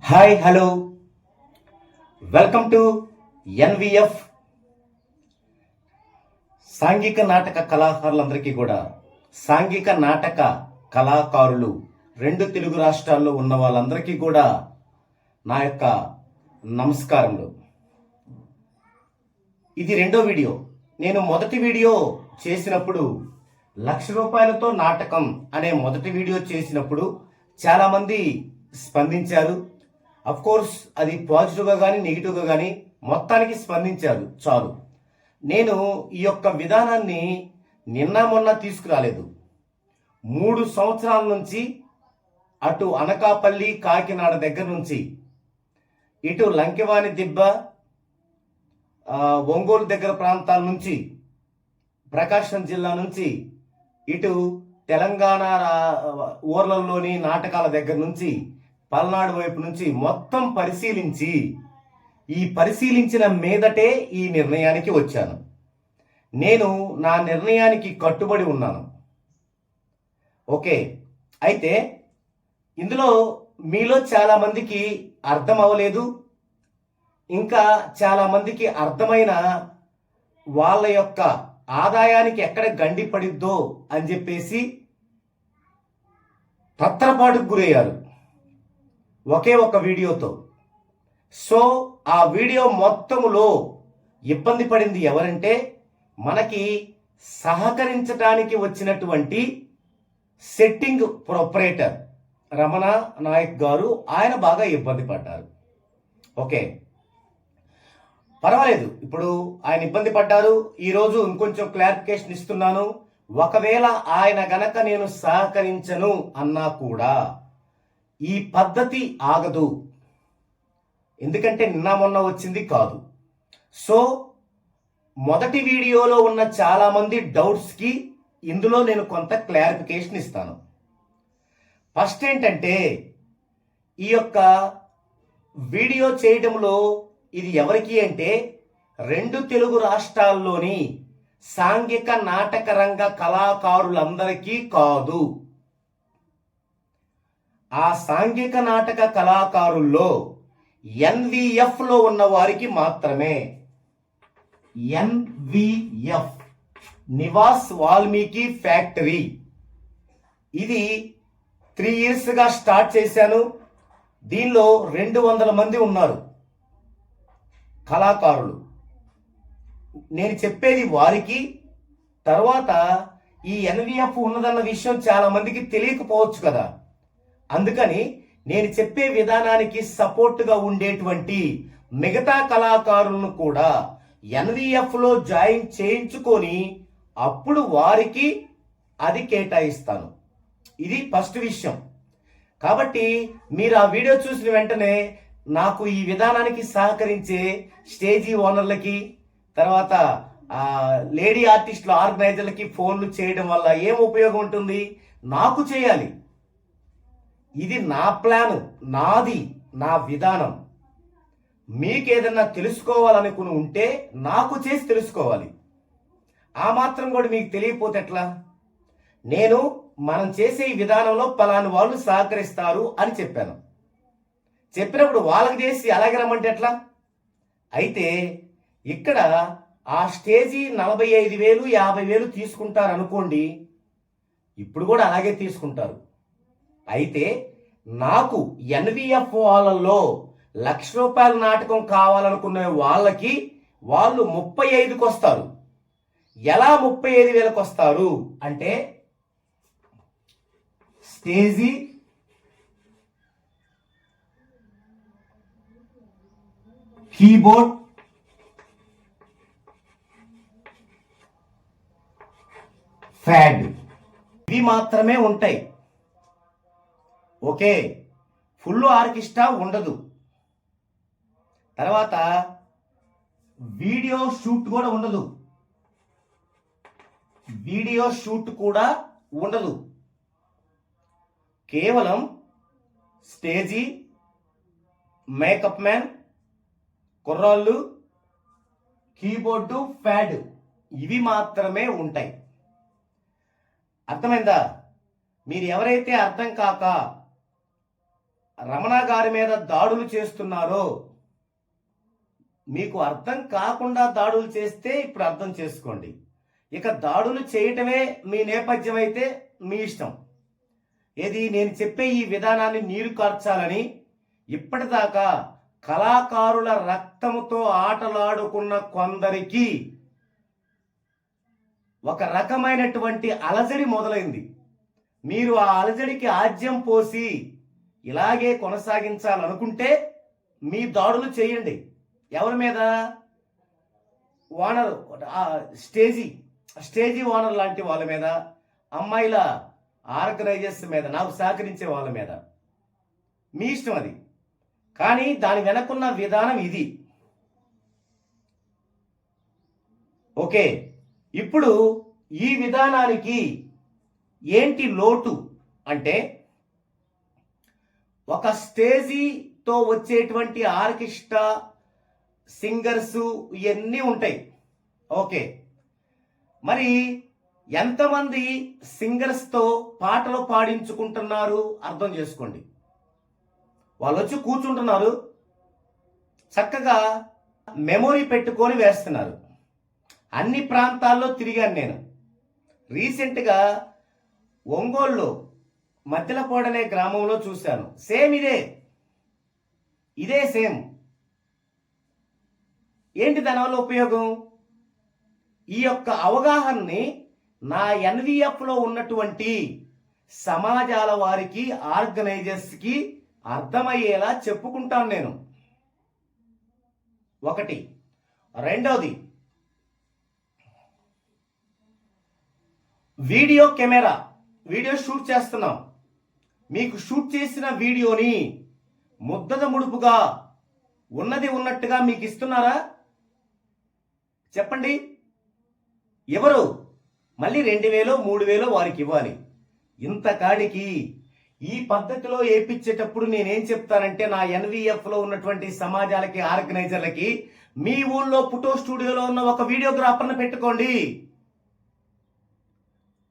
Hi hello welcome to NVF. సాంఘిక నాటక కళాకారులందరికీ కూడా, సాంఘిక నాటక కళాకారులు రెండు తెలుగు రాష్ట్రాల్లో ఉన్న వాళ్ళందరికీ కూడా నా యొక్క నమస్కారములు. ఇది రెండో వీడియో. నేను మొదటి వీడియో చేసినప్పుడు ₹1,00,000 నాటకం అనే మొదటి వీడియో చేసినప్పుడు చాలామంది స్పందించారు. అఫ్ కోర్స్ అది పాజిటివ్గా కానీ నెగిటివ్గా కానీ మొత్తానికి స్పందించారు చాలు. నేను ఈ యొక్క విధానాన్ని నిన్న మొన్న తీసుకురాలేదు. 3 సంవత్సరాల నుంచి అటు అనకాపల్లి కాకినాడ దగ్గర నుంచి ఇటు లంకెవాణి దిబ్బ ఒంగోలు దగ్గర ప్రాంతాల నుంచి, ప్రకాశం జిల్లా నుంచి, ఇటు తెలంగాణ ఊర్లలోని నాటకాల దగ్గర నుంచి, పల్నాడు వైపు నుంచి మొత్తం పరిశీలించిన మీదటే ఈ నిర్ణయానికి వచ్చాను. నేను నా నిర్ణయానికి కట్టుబడి ఉన్నాను. ఓకే, అయితే ఇందులో మీలో చాలామందికి అర్థం అవ్వలేదు, ఇంకా చాలామందికి అర్థమైన వాళ్ళ యొక్క ఆదాయానికి ఎక్కడ గండి పడిద్దో అని చెప్పేసి తత్తరపాటుకు గురయ్యారు ఒకే ఒక వీడియోతో. సో ఆ వీడియో మొత్తములో ఇబ్బంది పడింది ఎవరంటే, మనకి సహకరించడానికి వచ్చినటువంటి సెట్టింగ్ ప్రొపరేటర్ రమణ నాయక్ గారు. ఆయన బాగా ఇబ్బంది పడ్డారు. ఓకే, పర్వాలేదు, ఇప్పుడు ఆయన ఇబ్బంది పడ్డారు. ఈరోజు ఇంకొంచెం క్లారిఫికేషన్ ఇస్తున్నాను. ఒకవేళ ఆయన గనక నేను సహకరించను అన్నా కూడా ఈ పద్ధతి ఆగదు. ఎందుకంటే నిన్న మొన్న వచ్చింది కాదు. సో మొదటి వీడియోలో ఉన్న చాలామంది డౌట్స్కి ఇందులో నేను కొంత క్లారిఫికేషన్ ఇస్తాను. ఫస్ట్ ఏంటంటే, ఈ యొక్క వీడియో చేయడంలో ఇది ఎవరికి అంటే, 2 తెలుగు రాష్ట్రాల్లోని సాంఘిక నాటక రంగ కళాకారులందరికీ కాదు. ఆ సాంఘిక నాటక కళాకారుల్లో ఎన్విఎఫ్ లో ఉన్న వారికి మాత్రమే. ఎన్విఎఫ్, నివాస్ వాల్మీకి ఫ్యాక్టరీ. ఇది 3 yearsగా స్టార్ట్ చేశాను. దీనిలో 200 మంది ఉన్నారు కళాకారులు. నేను చెప్పేది వారికి. తర్వాత ఈ ఎన్విఎఫ్ ఉన్నదన్న విషయం చాలా మందికి తెలియకపోవచ్చు కదా. అందుకని నేను చెప్పే విధానానికి సపోర్ట్గా ఉండేటువంటి మిగతా కళాకారులను కూడా ఎన్విఎఫ్లో జాయిన్ చేయించుకొని అప్పుడు వారికి అది కేటాయిస్తాను. ఇది ఫస్ట్ విషయం. కాబట్టి మీరు ఆ వీడియో చూసిన వెంటనే నాకు ఈ విధానానికి సహకరించే స్టేజీ ఓనర్లకి, తర్వాత లేడీ ఆర్టిస్టుల ఆర్గనైజర్లకి ఫోన్లు చేయడం వల్ల ఏం ఉపయోగం ఉంటుంది? నాకు చేయాలి. ఇది నా ప్లాన్, నాది, నా విధానం. మీకు ఏదన్నా తెలుసుకోవాలనుకుని ఉంటే నాకు చేసి తెలుసుకోవాలి. ఆ మాత్రం కూడా మీకు తెలియకపోతే ఎట్లా? మనం చేసే ఈ విధానంలో పలాని వాళ్ళు సహకరిస్తారు అని చెప్పాను. చెప్పినప్పుడు వాళ్ళకి చేసి అలాగే రమ్మంటే ఎట్లా? అయితే ఇక్కడ ఆ స్టేజీ 45,000 50,000 తీసుకుంటారు అనుకోండి. ఇప్పుడు కూడా అలాగే తీసుకుంటారు. అయితే నాకు ఎన్విఎఫ్ వాళ్ళల్లో ₹1,00,000 నాటకం కావాలనుకునే వాళ్ళకి వాళ్ళు 35,000కి వస్తారు. ఎలా 35,000కి వస్తారు అంటే, స్టేజీ, కీబోర్డ్, ఫ్యాడ్, ఇవి మాత్రమే ఉంటాయి. ఓకే, ఫుల్ ఆర్కెస్ట్రా ఉండదు. తర్వాత వీడియో షూట్ కూడా ఉండదు. కేవలం స్టేజీ, మేకప్ మ్యాన్, కుర్రాళ్ళు, కీబోర్డు, ఫ్యాడ్, ఇవి మాత్రమే ఉంటాయి. అర్థమైందా? మీరు ఎవరైతే అర్థం కాక రమణ గారి మీద దాడులు చేస్తున్నారో మీకు అర్థం కాకుండా దాడులు చేస్తే ఇప్పుడు అర్థం చేసుకోండి. ఇక దాడులు చేయటమే మీ నేపథ్యం అయితే మీ ఇష్టం. ఏది నేను చెప్పే ఈ విధానాన్ని నీరు కార్చాలని ఇప్పటిదాకా కళాకారుల రక్తముతో ఆటలాడుకున్న కొందరికి ఒక రకమైనటువంటి అలజడి మొదలైంది. మీరు ఆ అలజడికి ఆజ్యం పోసి ఇలాగే కొనసాగించాలనుకుంటే మీ దాడులు చేయండి. ఎవరి మీద? ఓనర్, స్టేజీ ఓనర్ లాంటి వాళ్ళ మీద, అమ్మాయిల ఆర్గనైజర్స్ మీద, నాకు సహకరించే వాళ్ళ మీద మీ ఇష్టం అది. కానీ దాని వెనకున్న విధానం ఇది. ఓకే, ఇప్పుడు ఈ విధానానికి ఏంటి లోటు అంటే, ఒక స్టేజీతో వచ్చేటువంటి ఆర్కెస్ట్రా, సింగర్స్ ఇవన్నీ ఉంటాయి. ఓకే, మరి ఎంతమంది సింగర్స్తో పాటలు పాడించుకుంటున్నారు అర్థం చేసుకోండి. వాళ్ళు వచ్చి కూర్చుంటున్నారు, చక్కగా మెమొరీ పెట్టుకొని వేస్తున్నారు. అన్ని ప్రాంతాల్లో తిరిగాను నేను. రీసెంట్గా ఒంగోలులో మధ్యలపోడ అనే గ్రామంలో చూశాను. సేమ్ ఇదే సేమ్. ఏంటి దానివల్ల ఉపయోగం? ఈ యొక్క అవగాహనని నా ఎన్విఎఫ్లో ఉన్నటువంటి సమాజాల వారికి, ఆర్గనైజర్స్కి అర్థమయ్యేలా చెప్పుకుంటాను నేను. ఒకటి. రెండవది, వీడియో షూట్ చేస్తున్నాం. మీకు షూట్ చేసిన వీడియోని ముద్దద ముడుపుగా ఉన్నది ఉన్నట్టుగా మీకు ఇస్తున్నారా? చెప్పండి. ఎవరు? మళ్ళీ 2000 3000 వారికి ఇవ్వాలి. ఇంతకాడికి ఈ పద్ధతిలో ఏపించేటప్పుడు నేనేం చెప్తానంటే, నా ఎన్విఎఫ్లో ఉన్నటువంటి సమాజాలకి, ఆర్గనైజర్లకి, మీ ఊళ్ళో ఫోటో స్టూడియోలో ఉన్న ఒక వీడియోగ్రాఫర్ని పెట్టుకోండి.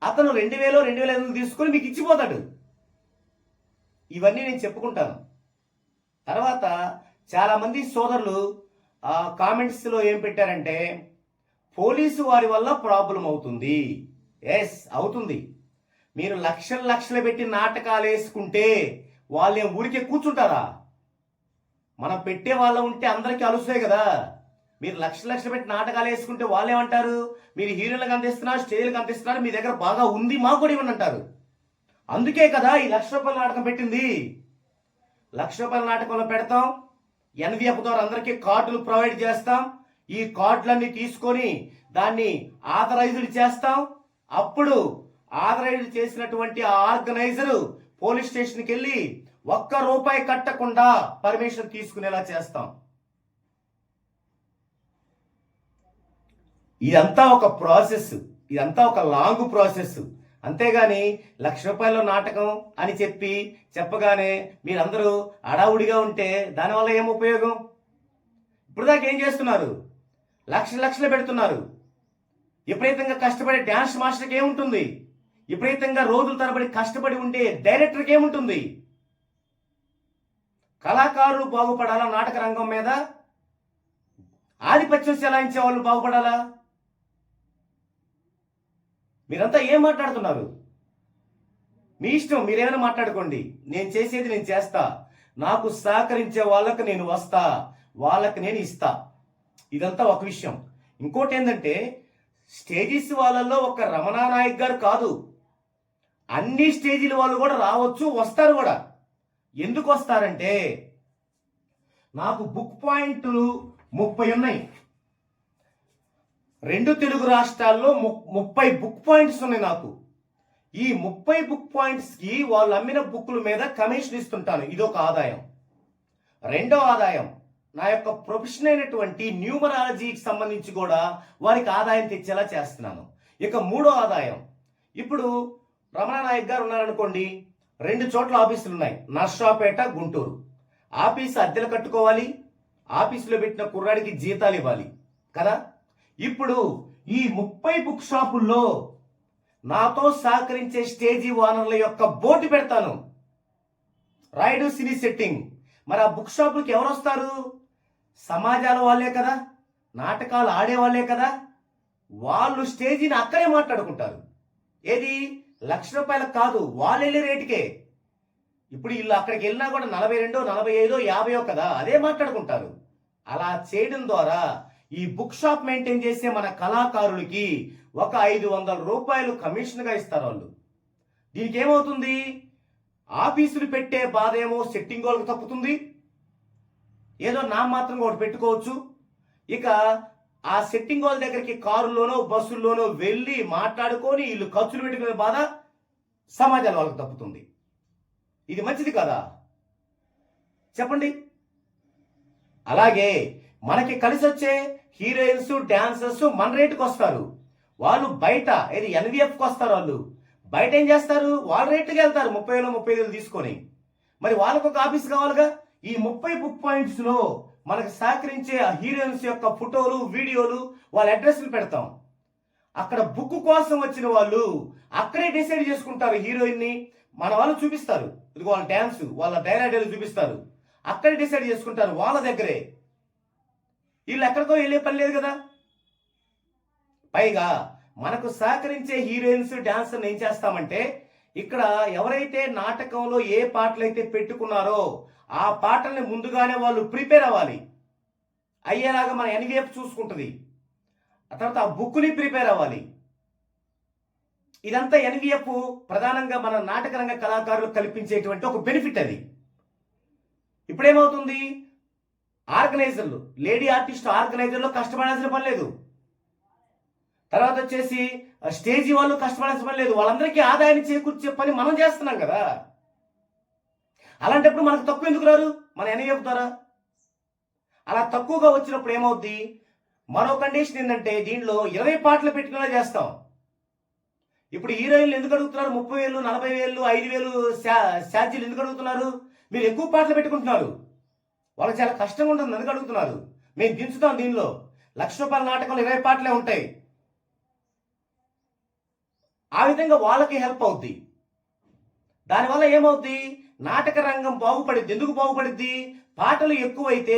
అతను 2000 2500 తీసుకొని మీకు ఇచ్చిపోతాడు. ఇవన్నీ నేను చెప్పుకుంటాను. తర్వాత చాలామంది సోదరులు కామెంట్స్లో ఏం పెట్టారంటే, పోలీసు వారి వల్ల ప్రాబ్లం అవుతుంది. ఎస్, అవుతుంది. మీరు లక్షలు పెట్టి నాటకాలు వేసుకుంటే వాళ్ళేం ఊరికే కూర్చుంటారా? మనం పెట్టే వాళ్ళ ఉంటే అందరికీ అలుస్తాయి కదా. మీరు లక్షలు పెట్టి నాటకాలు వేసుకుంటే వాళ్ళేమంటారు? మీరు హీరోలకు అందిస్తున్నారు, స్టేజ్లకు అందిస్తున్నారు, మీ దగ్గర బాగా ఉంది, మాకు కూడా ఇవ్వని అంటారు. అందుకే కదా ఈ ₹1,00,000 నాటకం పెట్టింది. ₹1,00,000 నాటకంలో పెడతాం. ఎన్విఎఫ్ ద్వారా అందరికీ కార్డులు ప్రొవైడ్ చేస్తాం. ఈ కార్డులన్నీ తీసుకొని దాన్ని ఆథరైజ్డ్ చేస్తాం. అప్పుడు ఆథరైజ్డ్ చేసినటువంటి ఆ ఆర్గనైజరు పోలీస్ స్టేషన్కి వెళ్ళి ₹1 కట్టకుండా పర్మిషన్ తీసుకునేలా చేస్తాం. ఇదంతా ఒక ప్రాసెస్, ఇదంతా ఒక లాంగ్ ప్రాసెస్. అంతేగాని ₹1,00,000 నాటకం అని చెప్పగానే మీరందరూ అడావుడిగా ఉంటే దానివల్ల ఏం ఉపయోగం? ఇప్పుడు దాకా ఏం చేస్తున్నారు? లక్షలు పెడుతున్నారు. విపరీతంగా కష్టపడే డ్యాన్స్ మాస్టర్కి ఏముంటుంది? విపరీతంగా రోజుల తరబడి కష్టపడి ఉండే డైరెక్టర్కి ఏముంటుంది? కళాకారులు బాగుపడాలా? నాటక రంగం మీద ఆధిపత్యం చెలాయించే వాళ్ళు బాగుపడాలా? మీరంతా ఏం మాట్లాడుతున్నారు? మీ ఇష్టం, మీరేమైనా మాట్లాడుకోండి. నేను చేసేది నేను చేస్తా. నాకు సహకరించే వాళ్ళకి నేను వస్తా, వాళ్ళకి నేను ఇస్తా. ఇదంతా ఒక విషయం. ఇంకోటి ఏంటంటే, స్టేజెస్ వాళ్ళల్లో ఒక రమణా నాయక్ గారు కాదు, అన్ని స్టేజీల వాళ్ళు కూడా రావచ్చు, వస్తారు కూడా. ఎందుకు వస్తారంటే, నాకు బుక్ పాయింట్లు 30 ఉన్నాయి. 2 తెలుగు రాష్ట్రాల్లో 30 బుక్ పాయింట్స్ ఉన్నాయి నాకు. ఈ 30 బుక్ పాయింట్స్కి వాళ్ళు అమ్మిన బుక్కుల మీద కమిషన్ ఇస్తుంటాను. ఇదొక ఆదాయం. రెండో ఆదాయం, నా యొక్క ప్రొఫెషన్ అయినటువంటి న్యూమరాలజీకి సంబంధించి కూడా వారికి ఆదాయం తెచ్చేలా చేస్తున్నాను. ఇక మూడో ఆదాయం, ఇప్పుడు రమణ నాయక్ గారు ఉన్నారనుకోండి, 2 చోట్ల ఆఫీసులు ఉన్నాయి, నర్సాపేట, గుంటూరు. ఆఫీసు అద్దెలు కట్టుకోవాలి, ఆఫీసులో పెట్టిన కుర్రాడికి జీతాలు ఇవ్వాలి కదా. ఇప్పుడు ఈ 30 బుక్ షాపుల్లో నాతో సహకరించే స్టేజీ ఓనర్ల యొక్క బోర్డు పెడతాను. రాయుడు సినీ సెట్టింగ్. మరి ఆ బుక్ షాపులకి ఎవరు వస్తారు? సమాజాల వాళ్ళే కదా, నాటకాలు ఆడేవాళ్ళే కదా. వాళ్ళు స్టేజీని అక్కడే మాట్లాడుకుంటారు. ఏది ₹1,00,000 కాదు, వాళ్ళు వెళ్ళే రేటుకే. ఇప్పుడు వీళ్ళు అక్కడికి వెళ్ళినా కూడా 42, 45, 50 కదా, అదే మాట్లాడుకుంటారు. అలా చేయడం ద్వారా ఈ బుక్ షాప్ మెయింటైన్ చేసే మన కళాకారులకి ఒక ₹500 కమిషన్గా ఇస్తారు వాళ్ళు. దీనికి ఏమవుతుంది? ఆఫీసులు పెట్టే బాధ ఏమో సెట్టింగ్ వాళ్ళకి తప్పుతుంది. ఏదో నా మాత్రం ఒకటి పెట్టుకోవచ్చు. ఇక ఆ సెట్టింగ్ వాళ్ళ దగ్గరికి కారులోనో బస్సుల్లోనో వెళ్ళి మాట్లాడుకొని వీళ్ళు ఖర్చులు పెట్టుకునే బాధ సమాజాల వాళ్ళకి తప్పుతుంది. ఇది మంచిది కదా, చెప్పండి? అలాగే మనకి కలిసి వచ్చే హీరోయిన్స్, డాన్సర్స్ మన రేటుకి వస్తారు. వాళ్ళు బయట ఏది ఎన్విఎఫ్కి వస్తారు. వాళ్ళు బయట ఏం చేస్తారు? వాళ్ళ రేటుకి వెళ్తారు 30,000, 35,000 తీసుకొని. మరి వాళ్ళకు ఒక ఆఫీస్ కావాలిగా. ఈ 30 బుక్ పాయింట్స్ లో మనకు సహకరించే ఆ హీరోయిన్స్ యొక్క ఫోటోలు, వీడియోలు, వాళ్ళ అడ్రస్లు పెడతాం. అక్కడ బుక్ కోసం వచ్చిన వాళ్ళు అక్కడే డిసైడ్ చేసుకుంటారు. హీరోయిన్ ని మన వాళ్ళు చూపిస్తారు, ఇది వాళ్ళ డ్యాన్స్, వాళ్ళ డైలాగ్ చూపిస్తారు. అక్కడే డిసైడ్ చేసుకుంటారు వాళ్ళ దగ్గరే. వీళ్ళు ఎక్కడికో వెళ్ళే పని లేదు కదా. పైగా మనకు సహకరించే హీరోయిన్స్, డాన్సర్ని ఏం చేస్తామంటే, ఇక్కడ ఎవరైతే నాటకంలో ఏ పాటలు అయితే పెట్టుకున్నారో ఆ పాటల్ని ముందుగానే వాళ్ళు ప్రిపేర్ అవ్వాలి. అయ్యేలాగా మన ఎన్విఎఫ్ చూసుకుంటుంది. ఆ తర్వాత ఆ బుక్ని ప్రిపేర్ అవ్వాలి. ఇదంతా ఎన్విఎఫ్ ప్రధానంగా మన నాటకరంగ కళాకారులు కల్పించేటువంటి ఒక బెనిఫిట్ అది. ఇప్పుడేమవుతుంది? ఆర్గనైజర్లు, లేడీ ఆర్టిస్ట్ ఆర్గనైజర్లు కష్టపడాల్సిన పని లేదు. తర్వాత వచ్చేసి స్టేజీ వాళ్ళు కష్టపడాల్సిన పని లేదు. వాళ్ళందరికీ ఆదాయాన్ని చేకూర్చే పని మనం చేస్తున్నాం కదా. అలాంటప్పుడు మనకు తక్కువ ఎందుకు రారు మన ఎన్విఎఫ్ ద్వారా? అలా తక్కువగా వచ్చినప్పుడు ఏమవుద్ది? మరో కండిషన్ ఏంటంటే, దీనిలో 20 పాటలు పెట్టుకునేలా చేస్తాం. ఇప్పుడు హీరోయిన్లు ఎందుకు అడుగుతున్నారు 30,000, 40,000, 5,000 ఛార్జీలు ఎందుకు అడుగుతున్నారు? మీరు ఎక్కువ పాటలు పెట్టుకుంటున్నారు. వాళ్ళకి చాలా కష్టంగా ఉంటుంది, ఎందుకు అడుగుతున్నారు? మేము దించుతాం. దీనిలో ₹1,00,000 నాటకంలో 20 పాటలే ఉంటాయి. ఆ విధంగా వాళ్ళకి హెల్ప్ అవుద్ది. దానివల్ల ఏమవుద్ది? నాటక రంగం బాగుపడిద్ది. ఎందుకు బాగుపడిద్ది? పాటలు ఎక్కువైతే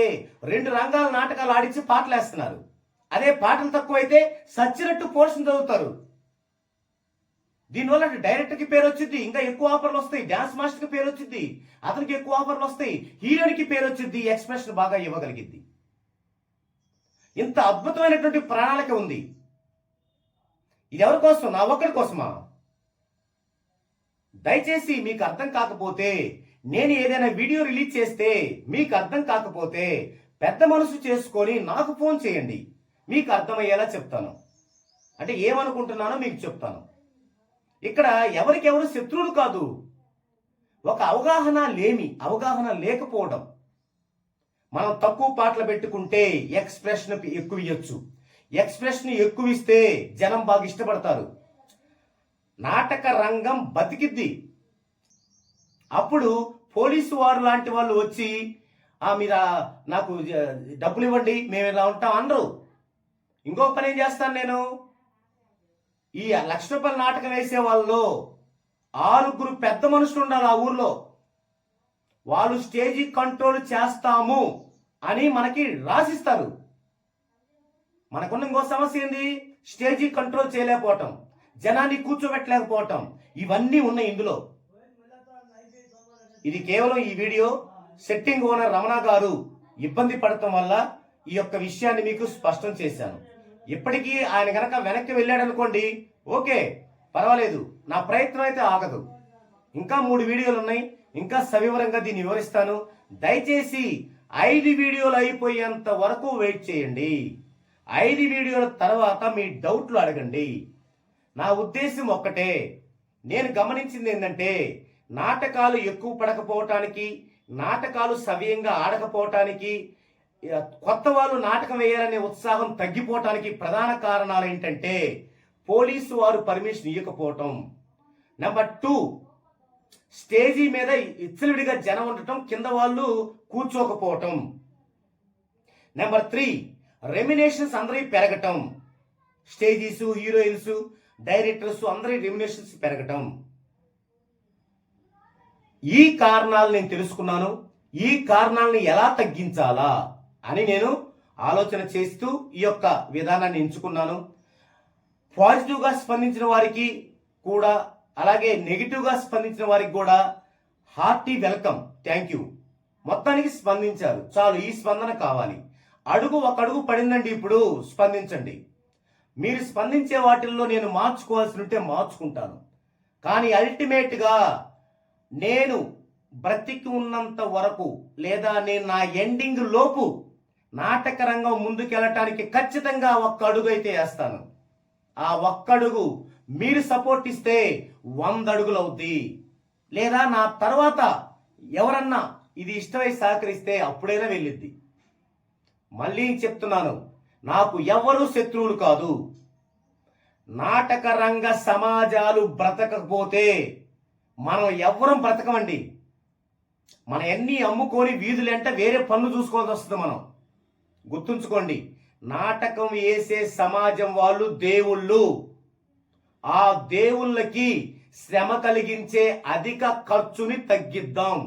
2 రంగాల నాటకాలు ఆడించి పాటలు వేస్తున్నారు. అదే పాటలు తక్కువైతే సచ్చినట్టు పోర్షన్ చదువుతారు. దీనివల్ల డైరెక్టర్కి పేరు వచ్చింది, ఇంకా ఎక్కువ ఆఫర్లు వస్తాయి. డాన్స్ మాస్టర్కి పేరు వచ్చింది, అతనికి ఎక్కువ ఆఫర్లు వస్తాయి. హీరోయిన్కి పేరు వచ్చింది, ఎక్స్ప్రెషన్ బాగా ఇవ్వగలిగింది. ఇంత అద్భుతమైనటువంటి ప్రణాళిక ఉంది. ఇది ఎవరి కోసం? నా ఒక్కడి కోసమా? దయచేసి మీకు అర్థం కాకపోతే, నేను ఏదైనా వీడియో రిలీజ్ చేస్తే మీకు అర్థం కాకపోతే పెద్ద మనసు చేసుకొని నాకు ఫోన్ చేయండి. మీకు అర్థమయ్యేలా చెప్తాను. అంటే ఏమనుకుంటున్నానో మీకు చెప్తాను. ఇక్కడ ఎవరికెవరు శత్రువులు కాదు. ఒక అవగాహన లేకపోవడం. మనం తక్కువ పాటలు పెట్టుకుంటే ఎక్స్ప్రెషన్ ఎక్కువ ఇవ్వచ్చు. ఎక్స్ప్రెషన్ ఎక్కువ ఇస్తే జనం బాగా ఇష్టపడతారు. నాటక రంగం బతికిద్ది. అప్పుడు పోలీసు వారు లాంటి వాళ్ళు వచ్చి మీరు నాకు డబ్బులు ఇవ్వండి, మేము ఇలా ఉంటాం అనరు. ఇంకొక పని ఏం చేస్తాను నేను? ఈ ₹1,00,000 నాటకం వేసే వాళ్ళలో 6 పెద్ద మనుషులు ఉండాలి ఆ ఊర్లో. వాళ్ళు స్టేజీ కంట్రోల్ చేస్తాము అని మనకి రాసిస్తారు. మనకున్న ఇంకో సమస్య ఏంది? స్టేజీ కంట్రోల్ చేయలేకపోవటం, జనాన్ని కూర్చోబెట్టలేకపోవటం. ఇవన్నీ ఉన్నాయి ఇందులో. ఇది కేవలం ఈ వీడియో సెట్టింగ్ ఓనర్ రమణ గారు ఇబ్బంది పడటం వల్ల ఈ యొక్క విషయాన్ని మీకు స్పష్టం చేశాను. ఇప్పటికీ ఆయన గనక వెనక్కి వెళ్ళాడు అనుకోండి, ఓకే పర్వాలేదు, నా ప్రయత్నం అయితే ఆగదు. ఇంకా 3 వీడియోలు ఉన్నాయి, ఇంకా సవివరంగా దీన్ని వివరిస్తాను. దయచేసి 5 వీడియోలు అయిపోయేంత వరకు వెయిట్ చేయండి. 5 వీడియోల తర్వాత మీ డౌట్లు అడగండి. నా ఉద్దేశం ఒక్కటే. నేను గమనించింది ఏంటంటే, నాటకాలు ఎక్కువ పడకపోవటానికి, నాటకాలు సవ్యంగా ఆడకపోవటానికి, కొత్త వాళ్ళు నాటకం వేయాలనే ఉత్సాహం తగ్గిపోవటానికి ప్రధాన కారణాలు ఏంటంటే, పోలీసు వారు పర్మిషన్ ఇవ్వకపోవటం. నెంబర్ 2, స్టేజీ మీద ఇచ్చలవిడిగా జనం ఉండటం, కింద వాళ్ళు కూర్చోకపోవటం. నెంబర్ 3, రెమ్యునేషన్స్ అందరికీ పెరగటం. స్టేజీస్, హీరోయిన్స్, డైరెక్టర్స్ అందరి రెమ్యునేషన్స్ పెరగటం. ఈ కారణాలు నేను తెలుసుకున్నాను. ఈ కారణాలను ఎలా తగ్గించాలా అని నేను ఆలోచన చేస్తూ ఈ యొక్క విధానాన్ని ఎంచుకున్నాను. పాజిటివ్గా స్పందించిన వారికి కూడా, అలాగే నెగిటివ్గా స్పందించిన వారికి కూడా హార్టీ వెల్కమ్, థ్యాంక్ యూ. మొత్తానికి స్పందించారు, చాలు, ఈ స్పందన కావాలి. ఒక అడుగు పడిందండి, ఇప్పుడు స్పందించండి. మీరు స్పందించే వాటిల్లో నేను మార్చుకోవాల్సి ఉంటే మార్చుకుంటాను. కానీ అల్టిమేట్గా నేను బ్రతికి ఉన్నంత వరకు, లేదా నేను నా ఎండింగ్ లోపు నాటక రంగం ముందుకెళ్ళటానికి ఖచ్చితంగా ఒక్క అడుగు అయితే వేస్తాను. ఆ ఒక్కడుగు మీరు సపోర్ట్ ఇస్తే 100 అడుగులు అవుద్ది. లేదా నా తర్వాత ఎవరన్నా ఇది ఇష్టమై సహకరిస్తే అప్పుడైనా వెళ్ళిద్ది. మళ్ళీ చెప్తున్నాను, నాకు ఎవరు శత్రువులు కాదు. నాటక రంగ సమాజాలు బ్రతకపోతే మనం ఎవ్వరం బ్రతకమండి. మన ఎన్ని అమ్ముకొని వీధులంటే వేరే పనులు చూసుకోవాల్సి వస్తుంది. మనం గుర్తుంచుకోండి, నాటకం వేసే సమాజం వాళ్ళు దేవుళ్ళు. ఆ దేవుళ్ళకి శ్రమ కలిగించే అధిక ఖర్చుని తగ్గిద్దాం.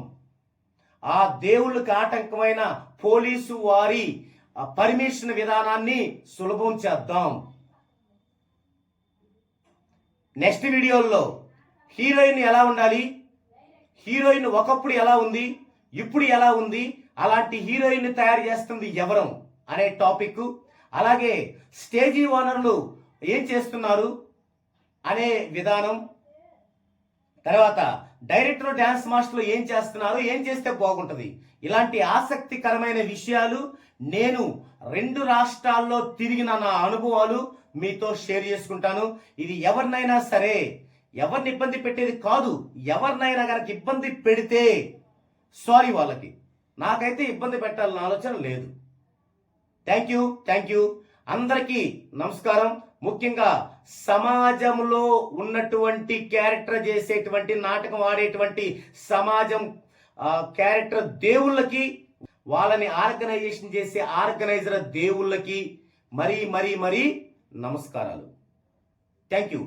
ఆ దేవుళ్ళకి ఆటంకమైన పోలీసు వారి పర్మిషన్ విధానాన్ని సులభం చేద్దాం. నెక్స్ట్ వీడియోల్లో హీరోయిన్ ఎలా ఉండాలి, హీరోయిన్ ఒకప్పుడు ఎలా ఉంది, ఇప్పుడు ఎలా ఉంది, అలాంటి హీరోయిన్ తయారు చేస్తుంది ఎవరు అనే టాపిక్, అలాగే స్టేజీ ఓనర్లు ఏం చేస్తున్నారు అనే విధానం, తర్వాత డైరెక్టర్, డ్యాన్స్ మాస్టర్లు ఏం చేస్తున్నారు, ఏం చేస్తే బాగుంటుంది, ఇలాంటి ఆసక్తికరమైన విషయాలు నేను 2 రాష్ట్రాల్లో తిరిగిన నా అనుభవాలు మీతో షేర్ చేసుకుంటాను. ఇది ఎవరినైనా సరే, ఎవరిని ఇబ్బంది పెట్టేది కాదు. ఎవరినైనా కనుక ఇబ్బంది పెడితే సారీ వాళ్ళకి, నాకైతే ఇబ్బంది పెట్టాలన్న ఆలోచన లేదు. Thank you. అందరికీ నమస్కారం. ముఖ్యంగా సమాజంలో ఉన్నటువంటి క్యారెక్టర్ చేసేటువంటి, నాటకం ఆడేటువంటి సమాజం క్యారెక్టర్ దేవుళ్ళకి, వాళ్ళని ఆర్గనైజేషన్ చేసే ఆర్గనైజర్ దేవుళ్ళకి మరీ నమస్కారాలు. Thank you.